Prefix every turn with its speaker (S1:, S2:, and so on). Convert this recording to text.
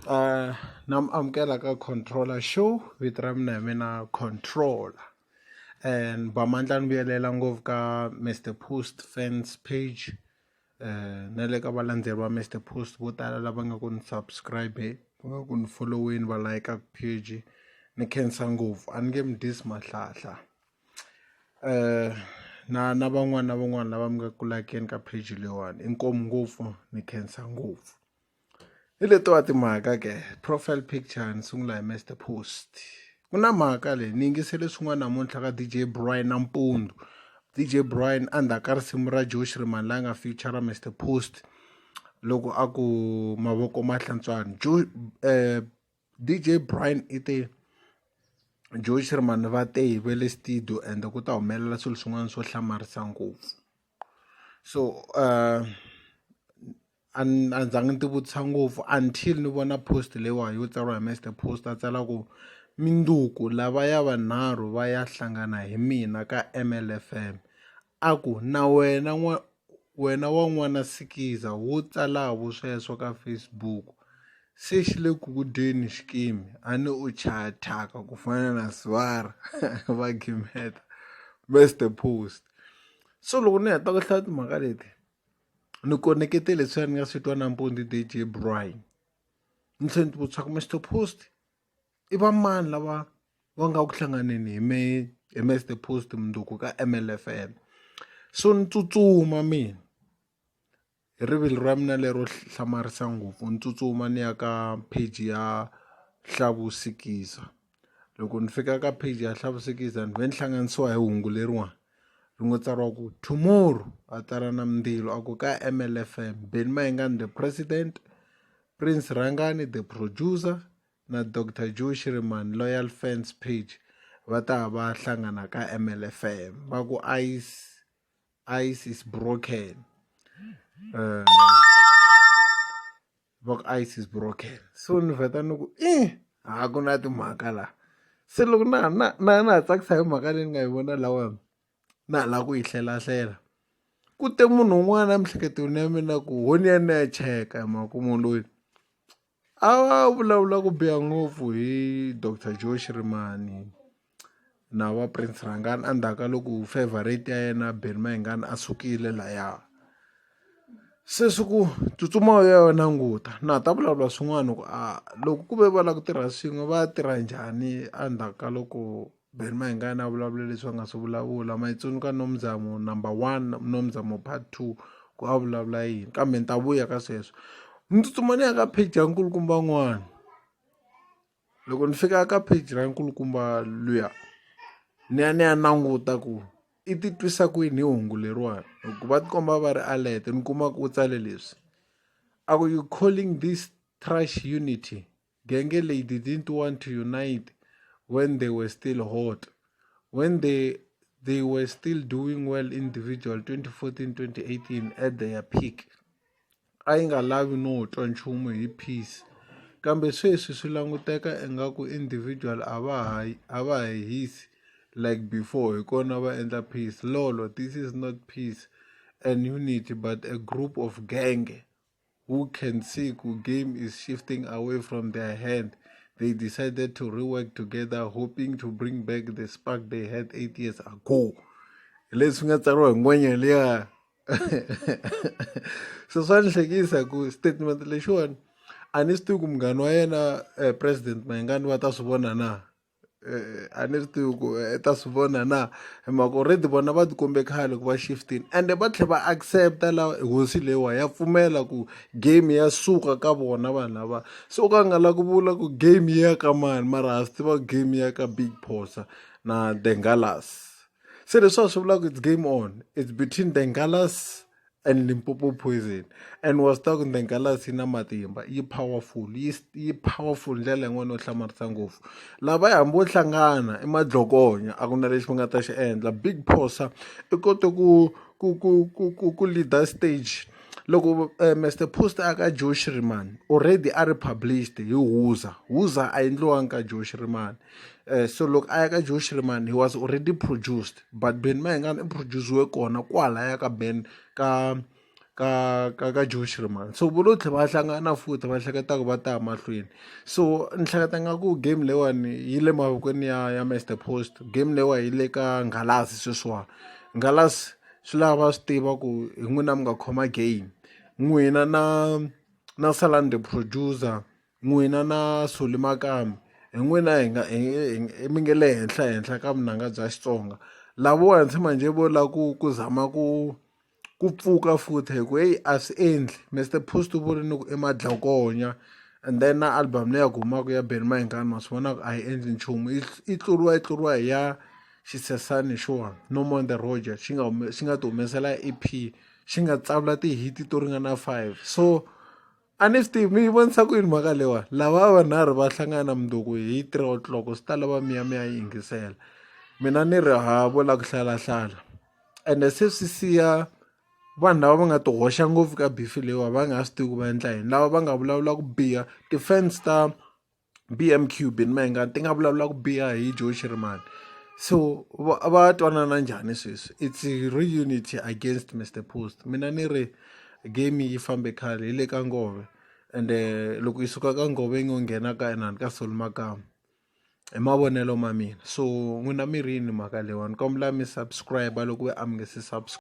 S1: Uh, nam amukela ka controller show vito ra mina hi mina controller and vamandla ni vuyelela ngopfu ka Mr Post fans page na le ka valandzeri va Mr Post vo tala lava nga ku ni subscribe va nga ku ni followini va like page ni khensa ngopfu a ni nge mi disi mahlahla na van'wana lava mi nga ku lakeni ka page leyiwani inkomu ngopfu ni khensa ngopfu hi letiwa timhaka ke profile picture ni sungula hi Mr Post ku na mhaka leyi ni yingisele swin'wana namuntlha ka DJ Brian Nampundu DJ Brian endzhaku ka risimu ra Joe Shirimani la nga feature Mr Post loko a ku mavoko mahlantswani DJ Brian i te Joe Shirimani va te hi ve le studio and ku ta humelela swilo swin'wana swo hlamarisa ngopfu so andzangi ti vutisa ngopfu until ni vona post leyiwa yo tsariwa hi Mr Post a tsala ku minduku lava ya vanharhu va ya hlangana hi mina ka MLFM a ku na wena wa n'wana Sikiza wo tsalavo sweswo ka Facebook se xi le ku ku dyeni xikimi a ni u chaya thyaka ku fana na Swara va Gimeta Mr Post so loko ni heta ku hlaya timhaka leti ni konekete leswi ni nga swi twa nampundzu DJ Brian ni tlhela ni ti vutisa ku Mr Post i va mani lava va nga ku hlanganeni hi Mr Post munduku ka MLFM so ni tsutsuma mina hi rivilo ra mina lero hlamarisa ngopfu ni tsutsuma ni ya ka page ya Hlavusikiza loko ni fika ka page ya Hlavusikiza ni ve ni hlanganisiwa hi hungu leriwani ri ngo tsariwa ku tomorrow a tsala na Mndilo a ku ka MLFM Benny Mayengani the president, Prince Rangani the producer na Dr Joe Shirimani loyal fans page va ta va hlangana ka MLFM va ku ice is broken va ku ice is broken so ni vheta ni ku ha ku na timhaka la se loko na tsakisa hi mhaka leyi ni nga yi vona lawa na la ku yi hlela ku te munhu un'wana emiehleketweni ya mina ku honi ya ni ya cheka hi mhaka ku munhu loyi a vulavula ku biha ngopfu hi Dr Joe Shirimani na va Prince Rangani endzhaku loko favorite ya yena Benny Mayengani a sukile laya se swi ku tsutsuma ya yona nguta na ta vulavula swin'wana ku loko ku ve va lava ku tirha swin'we va tirha njhani endzhaku loko Benny Mayengani a vulavula leswi va nga swi vulavula Maitsundzuka Nomzamo number 1 Nomzamo part 2 ku a vulavula yini kambe ni ta vuya ka sweswo ni tsutsuma ni ya ka page ya nkulukumba n'wana loko ni fika ka page ra nkulukumba luya ni ya languta ku i ti twisa ku yini hi hungu leriwani ku va tikomba va ri alert ni kuma ku u tsale leswi a ku you calling this trash unity genge leyi didn't want to unite when they were still hot when they were still doing well individual 2014-2018 at their peak a yi nga lavi no twa nchumu hi peace kambe sweswi swi languteka ingaku individual a va ha hisi like before hi kona va endla peace lolo this is not peace and unity but a group of gang who can see ku game is shifting away from their hand. They decided to rework together hoping to bring back the spark they had 8 years ago. Leswi nga tsariwa hi ngwenya liya so swa ni hlekisa ku statement lexiwani a ni swi tivi ku munghana wa yena president Mayengani va ta swi vona na a ni swi tivi ku ta swi vona na hi mhaka already vona va tikombe khale ku va shiftini ende va tlhela va accepta la hosi leyiwa ya pfumela ku game ya suka ka vona vanhu lava so ka nga la ku vula ku game ya ka mani mara ha swi tiva game ya ka Big Phosa na The Ngalas se leswi swi vula ku it's game on it's between The Ngalas and Limpopo Poison and was talking The Ngalas yi na matimba yi powerful ndlela yin'wana yo hlamarisa ngopfu lava yi hambi wo hlangana emadlokonya a ku na lexi va nga ta xi endla Big Phosa i kote ku leader stage loko Mr Post aka Joe Shirimani already a ri published hi Huza a endliwanga ka Joe Shirimani so loko a ya ka Joe Shirimani he was already produced but Benny Mayengani i produce kona kwalaya ka ka Joe Schirman. So vo lo tlhela va hlangana futhi va hleketa ku va ta ya mahlweni. So ni hleketa nga ku game leyiwani yi le mavokweni ya Mr Post. Game leyiwa yi le ka Nghalasi sweswiwani. Nghalasi swi lava va swi tiva ku hi n'wina mi nga khoma game, n'wina na Salani the producer, n'wina na Soli Makamba, hi n'wina mi nge le henhla ka vunanga bya Xitsonga. Lavawani se manje vo la ku zama ku pfuka futhi hi ku heyi a swi endli. Mr Post u vurile ku i madlakonya, and then na album leyi ya humaka ya Benny Mayengani ma swi vona ku a yi endli nchumu, yi tluriwa hi ya xisesani xowa No More The Roger xi nga ti humesela EP, xi nga tsavula ti-hit to ringana 5. So a ni swi tivi mi yi vonisa ku yini mhaka leyiwani. Lava vanharhu va hlangana mundzuku hi 3 o'clock swi ta lava mi ya yi yingisela. Mina ni ri ha vola ku hlalahlala, ende se swi siya vanhu lava va nga ti hoxa ngopfu ka bifi leyiwa va nga swi tivi ku va endla yini, lava va nga vulavula ku biha ti-fans ta BMQ Benny Mayengani ti nga vulavula ku biha hi Joe Schirman. So va twanana njhani sweswi? It's reunity against Mr Post. Mina ni ri game yi fambe khale yi le ka ngove, ende loko yi suka ka ngove yi ngo nghena ka inani ka Soli Makamba hi mavonelo ma mina. So n'wina mi ri yini mhaka leyiwani? Kombela mi subscribe loko a mi nge se subscribe.